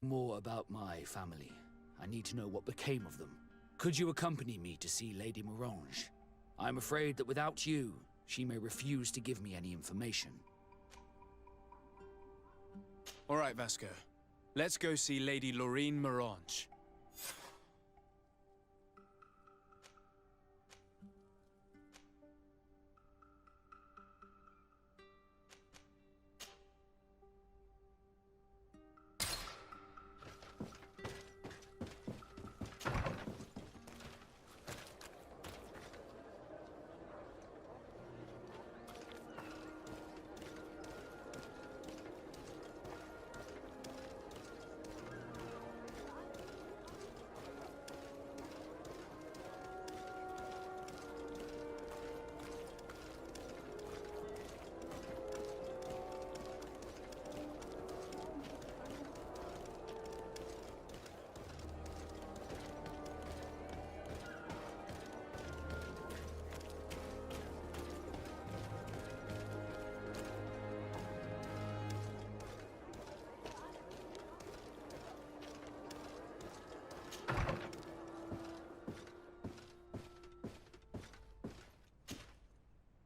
More about my family. I need to know what became of them. Could you accompany me to see Lady Morange? I'm afraid that without you, she may refuse to give me any information. All right, Vasco. Let's go see Lady Lorraine Morange.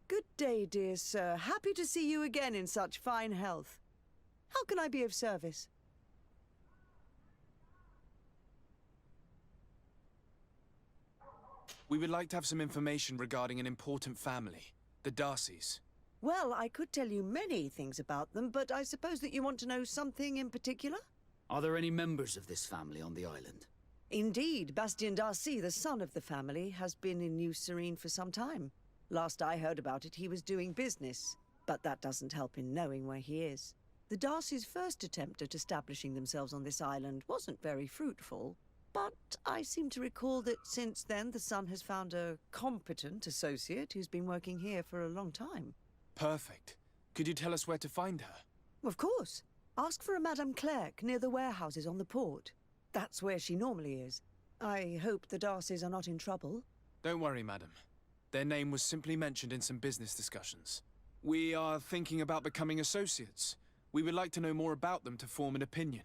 Good day, dear sir. Happy to see you again in such fine health. How can I be of service? We would like to have some information regarding an important family, the Darcys. Well, I could tell you many things about them, but I suppose that you want to know something in particular? Are there any members of this family on the island? Indeed, Bastien Darcy, the son of the family, has been in New Serene for some time. Last I heard about it, he was doing business, but that doesn't help in knowing where he is. The Darcys' first attempt at establishing themselves on this island wasn't very fruitful, but I seem to recall that since then the son has found a competent associate who's been working here for a long time. Perfect. Could you tell us where to find her? Of course. Ask for a Madame Clerc near the warehouses on the port. That's where she normally is. I hope the Darcys are not in trouble. Don't worry, madam. Their name was simply mentioned in some business discussions. We are thinking about becoming associates. We would like to know more about them to form an opinion.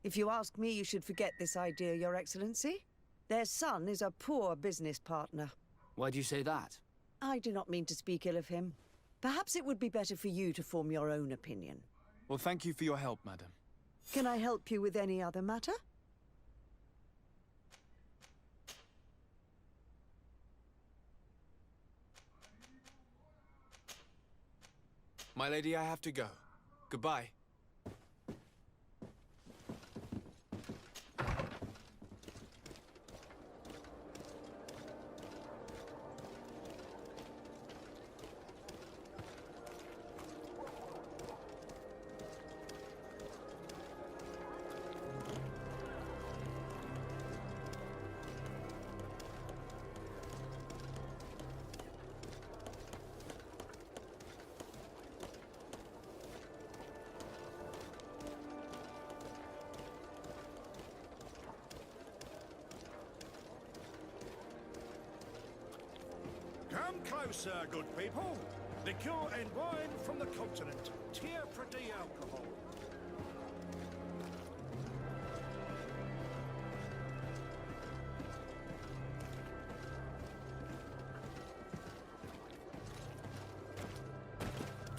If you ask me, you should forget this idea, Your Excellency. Their son is a poor business partner. Why do you say that? I do not mean to speak ill of him. Perhaps it would be better for you to form your own opinion. Well, thank you for your help, madam. Can I help you with any other matter? My lady, I have to go. Goodbye. Come closer, good people. Liqueur and wine from the continent. Tier pretty alcohol.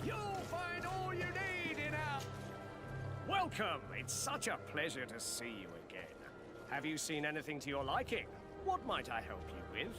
You'll find all you need in our... Welcome! It's such a pleasure to see you again. Have you seen anything to your liking? What might I help you with?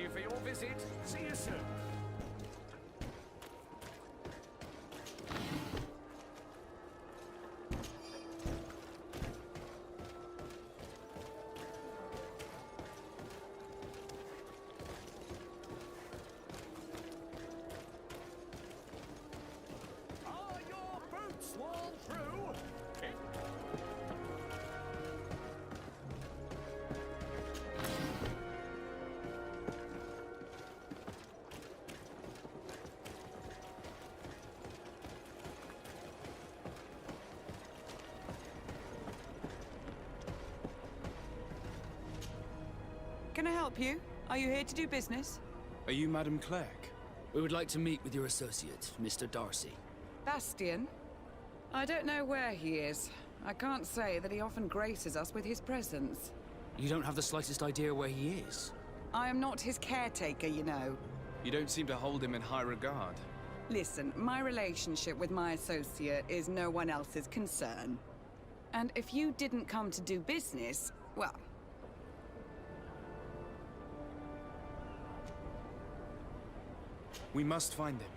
you for your visit. See you soon. Are your boots worn through? Can I help you? Are you here to do business? Are you Madam Clegg? We would like to meet with your associate, Mr. Darcy. Bastian? I don't know where he is. I can't say that he often graces us with his presence. You don't have the slightest idea where he is? I am not his caretaker, you know. You don't seem to hold him in high regard. Listen, my relationship with my associate is no one else's concern. And if you didn't come to do business, well... We must find him.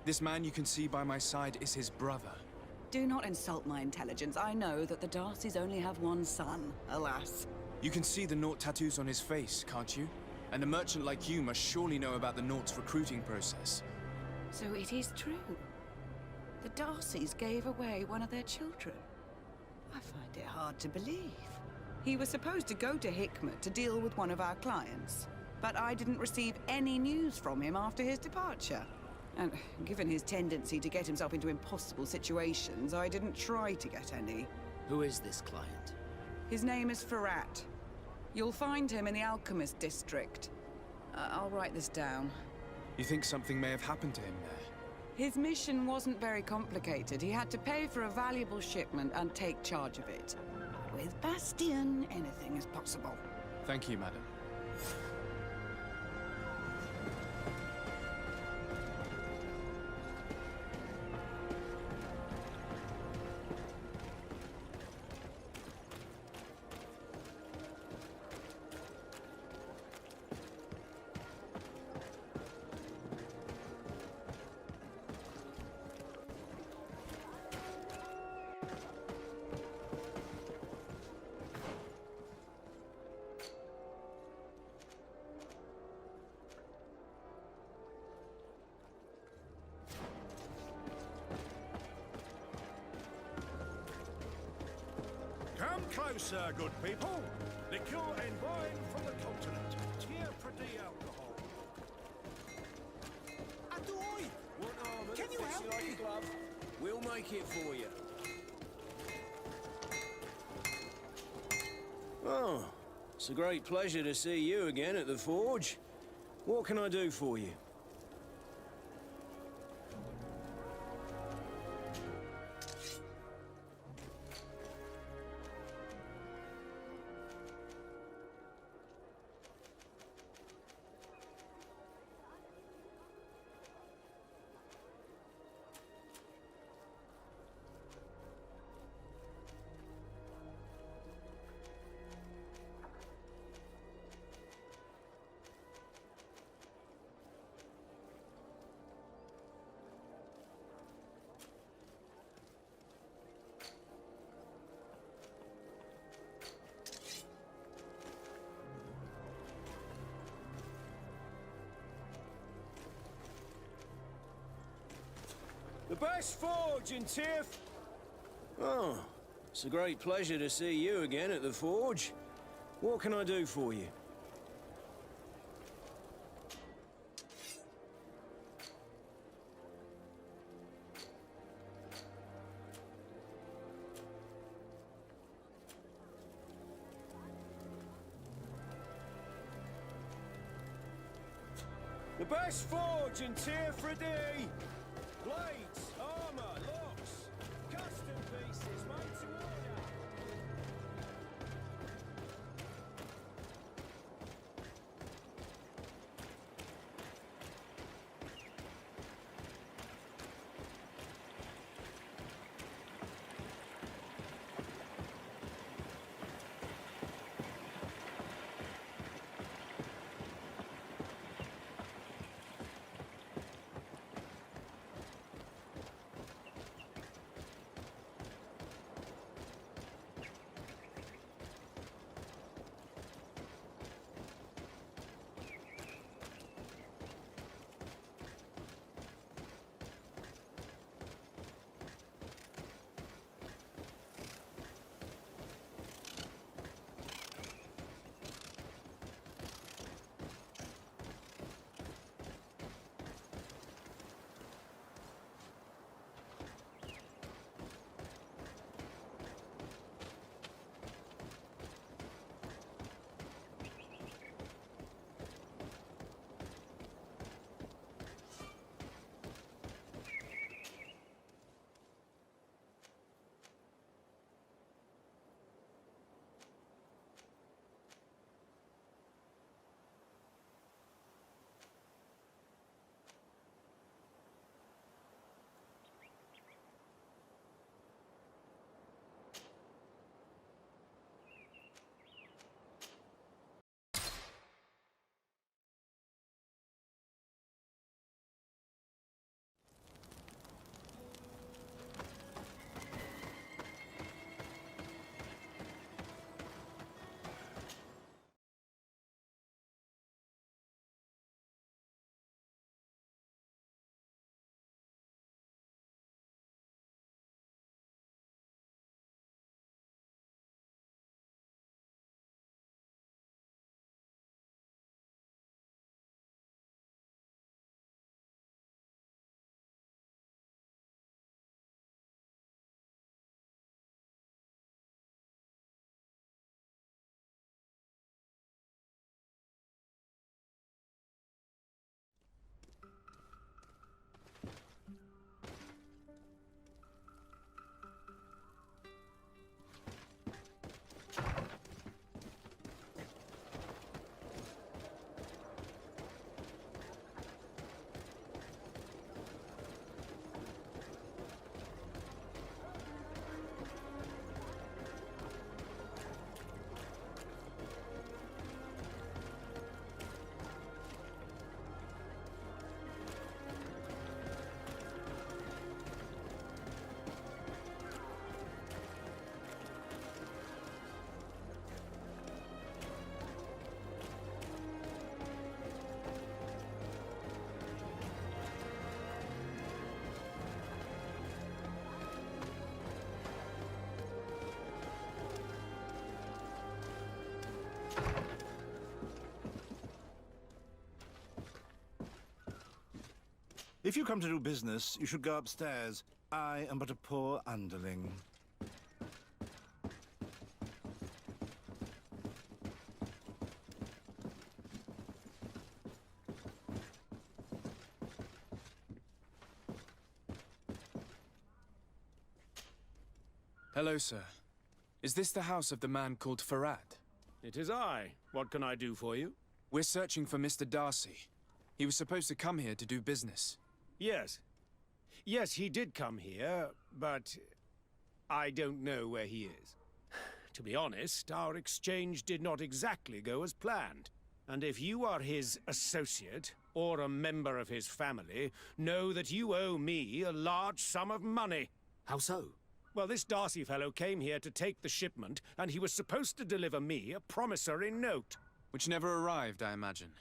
This man you can see by my side is his brother. Do not insult my intelligence. I know that the Darcys only have one son, alas. You can see the Naught tattoos on his face, can't you? And a merchant like you must surely know about the Naught's recruiting process. So it is true. The Darcys gave away one of their children. I find it hard to believe. He was supposed to go to Hikmet to deal with one of our clients, but I didn't receive any news from him after his departure. And given his tendency to get himself into impossible situations, I didn't try to get any. Who is this client? His name is Farrat. You'll find him in the Alchemist District. I'll write this down. You think something may have happened to him there? His mission wasn't very complicated. He had to pay for a valuable shipment and take charge of it. With Bastian, anything is possible. Thank you, madam. Come closer, good people. Liqueur and wine from the continent. Tier pretty alcohol. Adoy! Want armor Can that you fits help like me? a glove? We'll make it for you. Oh, it's a great pleasure to see you again at the Forge. What can I do for you? The best forge in Tiff. Oh, it's a great pleasure to see you again at the Forge. What can I do for you? The best forge in Tier 3D! Blades, armor, locks, custom pieces made to order. If you come to do business, you should go upstairs. I am but a poor underling. Hello, sir. Is this the house of the man called Farad? It is I. What can I do for you? We're searching for Mr. Darcy. He was supposed to come here to do business. Yes. Yes, he did come here, but I don't know where he is. To be honest, our exchange did not exactly go as planned. And if you are his associate, or a member of his family, know that you owe me a large sum of money. How so? Well, this Darcy fellow came here to take the shipment, and he was supposed to deliver me a promissory note. Which never arrived, I imagine.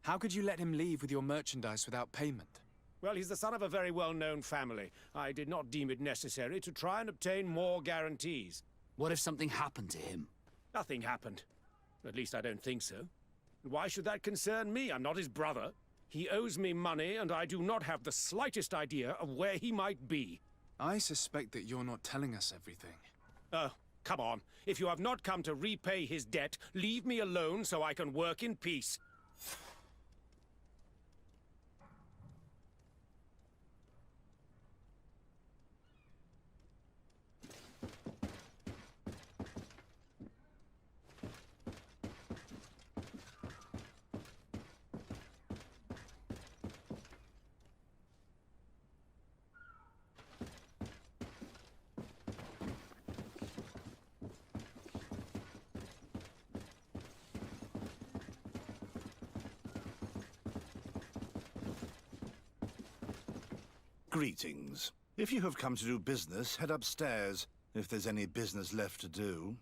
How could you let him leave with your merchandise without payment? Well, he's the son of a very well-known family. I did not deem it necessary to try and obtain more guarantees. What if something happened to him? Nothing happened. At least I don't think so. Why should that concern me? I'm not his brother. He owes me money, and I do not have the slightest idea of where he might be. I suspect that you're not telling us everything. Oh, come on. If you have not come to repay his debt, leave me alone so I can work in peace. Greetings. If you have come to do business, head upstairs, if there's any business left to do.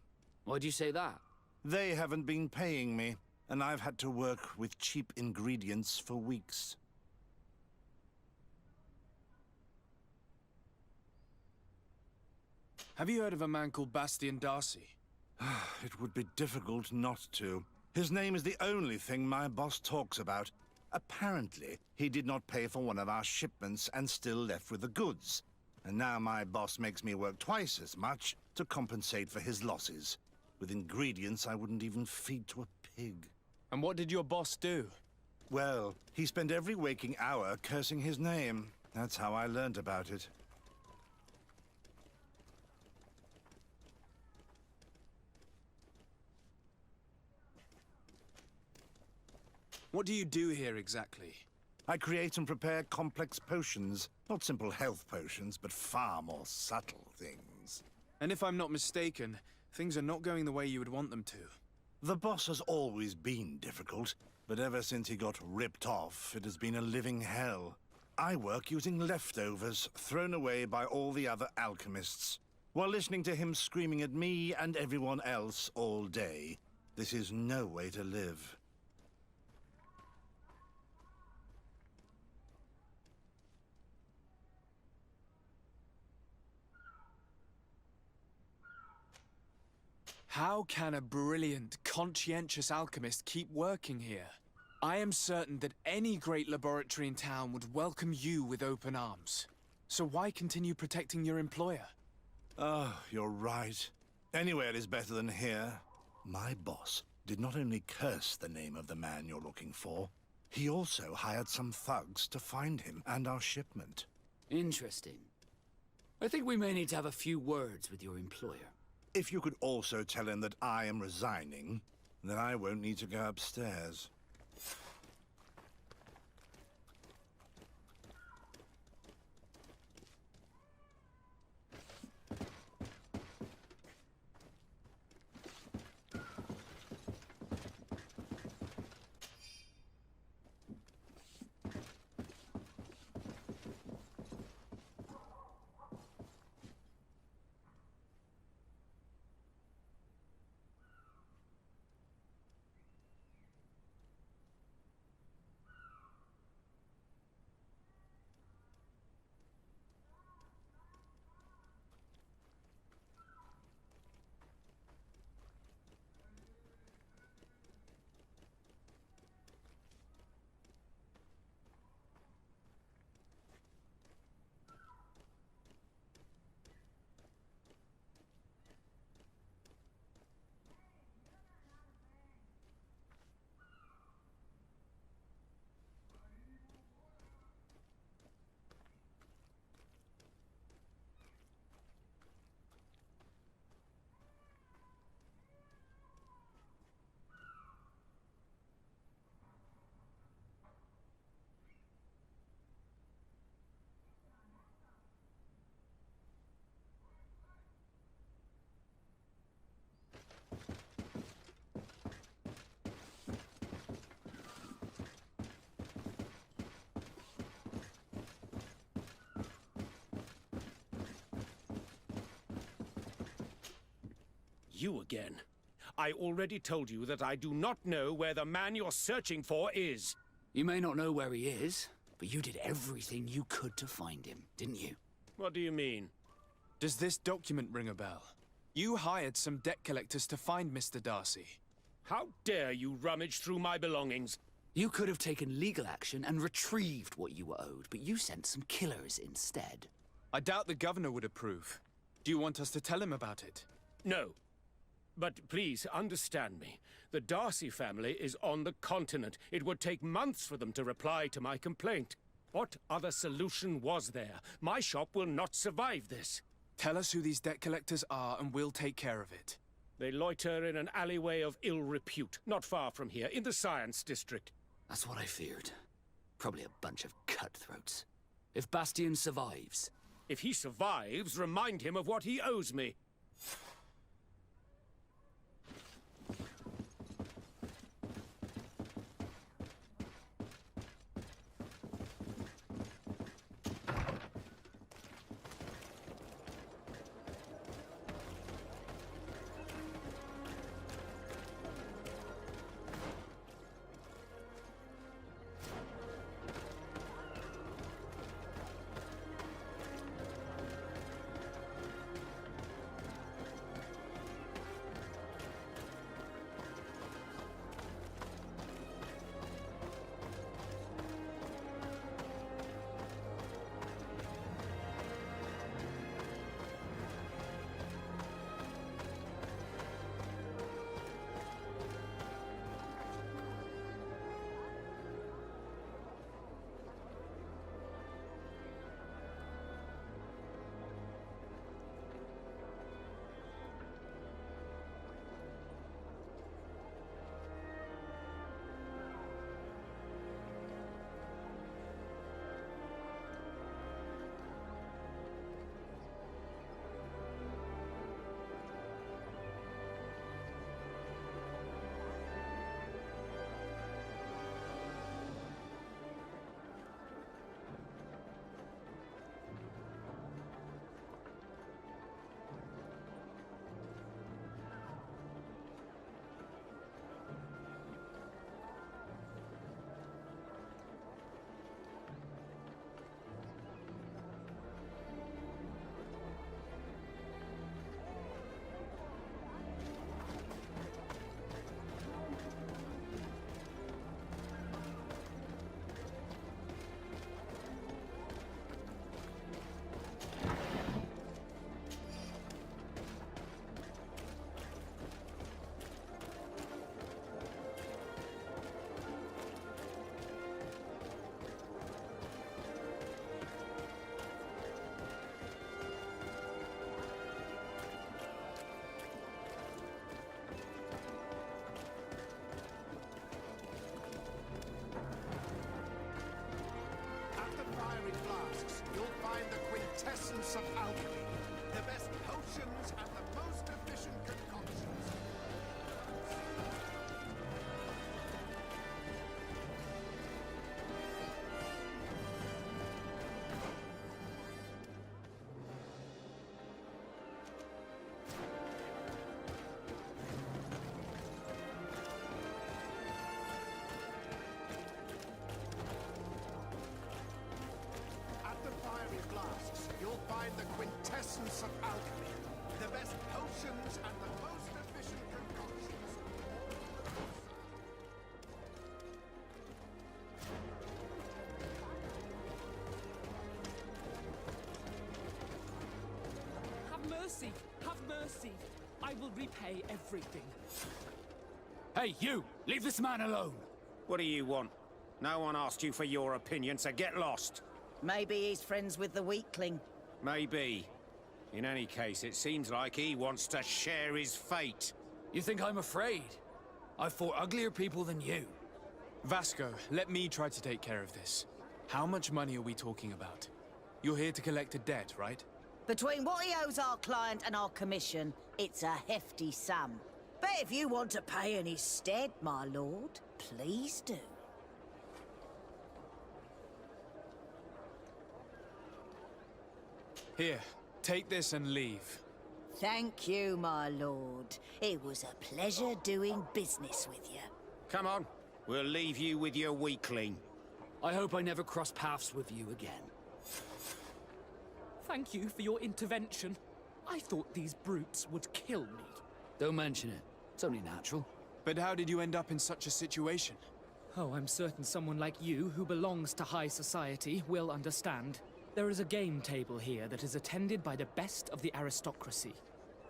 Why'd you say that? They haven't been paying me, and I've had to work with cheap ingredients for weeks. Have you heard of a man called Bastian Darcy? It would be difficult not to. His name is the only thing my boss talks about. Apparently, he did not pay for one of our shipments and still left with the goods. And now my boss makes me work twice as much to compensate for his losses. With ingredients I wouldn't even feed to a pig. And what did your boss do? Well, he spent every waking hour cursing his name. That's how I learned about it. What do you do here exactly? I create and prepare complex potions. Not simple health potions, but far more subtle things. And if I'm not mistaken, things are not going the way you would want them to. The boss has always been difficult, but ever since he got ripped off, it has been a living hell. I work using leftovers thrown away by all the other alchemists, while listening to him screaming at me and everyone else all day. This is no way to live. How can a brilliant, conscientious alchemist keep working here? I am certain that any great laboratory in town would welcome you with open arms. So why continue protecting your employer? Oh, you're right. Anywhere is better than here. My boss did not only curse the name of the man you're looking for, he also hired some thugs to find him and our shipment. Interesting. I think we may need to have a few words with your employer. If you could also tell him that I am resigning, then I won't need to go upstairs. You again. I already told you that I do not know where the man you're searching for is. You may not know where he is, but you did everything you could to find him, didn't you? What do you mean? Does this document ring a bell? You hired some debt collectors to find Mr. Darcy. How dare you rummage through my belongings? You could have taken legal action and retrieved what you were owed, but you sent some killers instead. I doubt the governor would approve. Do you want us to tell him about it? No. But please understand me. The Darcy family is on the continent. It would take months for them to reply to my complaint. What other solution was there? My shop will not survive this. Tell us who these debt collectors are and we'll take care of it. They loiter in an alleyway of ill repute, not far from here, in the Science District. That's what I feared. Probably a bunch of cutthroats. If Bastion survives... If he survives, remind him of what he owes me. Essence of alchemy. The best potions and the most efficient concoctions. At the fiery flasks, you'll find the quintessence of alchemy. The best potions and the most efficient concoctions. Have mercy! Have mercy! I will repay everything. Hey, you! Leave this man alone! What do you want? No one asked you for your opinion, so get lost. Maybe he's friends with the weakling. Maybe. In any case, it seems like he wants to share his fate. You think I'm afraid? I've fought uglier people than you. Vasco, let me try to take care of this. How much money are we talking about? You're here to collect a debt, right? Between what he owes our client and our commission, it's a hefty sum. But if you want to pay in his stead, my lord, please do. Here, take this and leave. Thank you, my lord. It was a pleasure doing business with you. Come on, we'll leave you with your weakling. I hope I never cross paths with you again. Thank you for your intervention. I thought these brutes would kill me. Don't mention it. It's only natural. But how did you end up in such a situation? Oh, I'm certain someone like you, who belongs to high society, will understand. There is a game table here that is attended by the best of the aristocracy.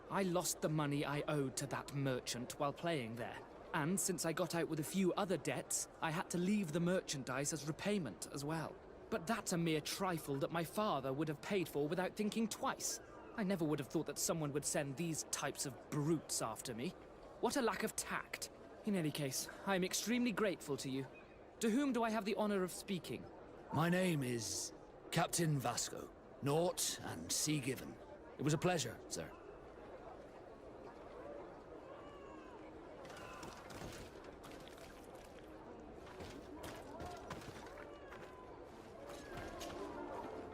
I lost the money I owed to that merchant while playing there. And since I got out with a few other debts, I had to leave the merchandise as repayment as well. But that's a mere trifle that my father would have paid for without thinking twice. I never would have thought that someone would send these types of brutes after me. What a lack of tact. In any case, I am extremely grateful to you. To whom do I have the honor of speaking? My name is Captain Vasco. Naught and sea given. It was a pleasure, sir.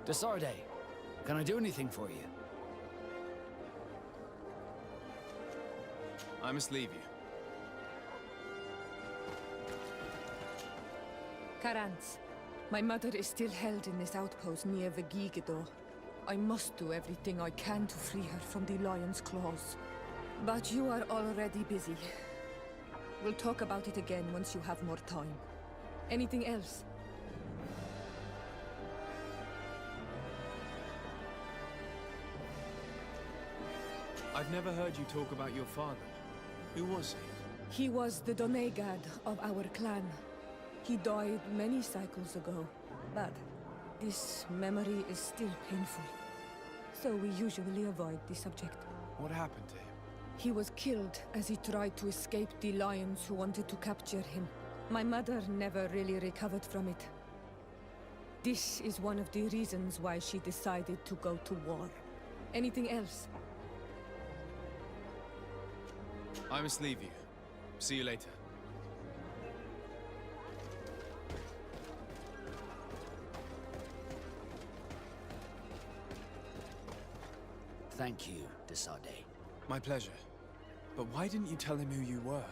De Sardet, can I do anything for you? I must leave you. Karantz, my mother is still held in this outpost near Vegigedor. I must do everything I can to free her from the lion's claws. But you are already busy. We'll talk about it again once you have more time. Anything else? I've never heard you talk about your father. Who was he? He was the Donegad of our clan. He died many cycles ago, but this memory is still painful. So we usually avoid the subject. What happened to him? He was killed as he tried to escape the lions who wanted to capture him. My mother never really recovered from it. This is one of the reasons why she decided to go to war. Anything else? I must leave you. See you later. Thank you, de Sardet. My pleasure. But why didn't you tell him who you were?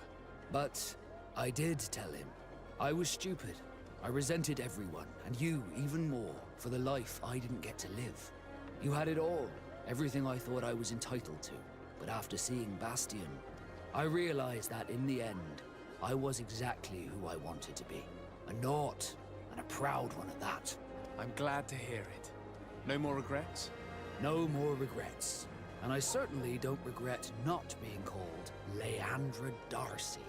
But I did tell him. I was stupid. I resented everyone, and you even more, for the life I didn't get to live. You had it all, everything I thought I was entitled to. But after seeing Bastion, I realized that in the end, I was exactly who I wanted to be. A Naut, and a proud one at that. I'm glad to hear it. No more regrets? No more regrets. And I certainly don't regret not being called Leandra Darcy.